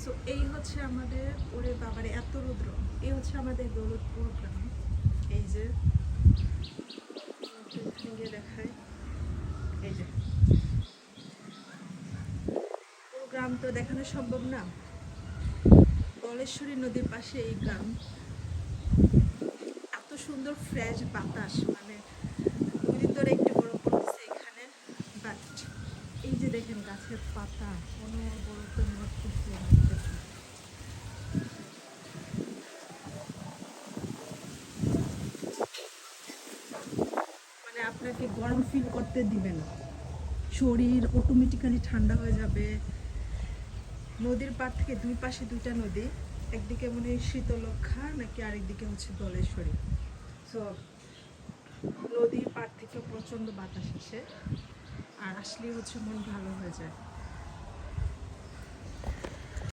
So এই হচ্ছে আমাদের, ওরে বাবারে এত রুদ্র, এই হচ্ছে আমাদের দৌলতপুর গ্রাম। এই যে গিয়ে দেখায়, এই যে পুরো গ্রাম তো দেখানো সম্ভব না। ধলেশ্বরী নদীর পাশে এই গ্রাম, এত সুন্দর ফ্রেশ বাতাস, মানে 2 দিন ধরে একটু গরম পড়তেছে এখানে, বাট এই যে দেখেন গাছের পাতা অনবরত নড়তেছে। মানে আপনাকে গরম ফিল করতে দিবে না, শরীর অটোমেটিক্যালি ঠান্ডা হয়ে যাবে। নদীর পাড় থেকে 2 পাশে 2টা নদী, একদিকে মনে হয় শীতলক্ষা নাকি আরেকদিকে হচ্ছে ধলেশ্বরী। সো নদীর পাড় থেকে প্রচণ্ড বাতাস আসে, আর আসলেই হচ্ছে মন ভালো হয়ে যায়।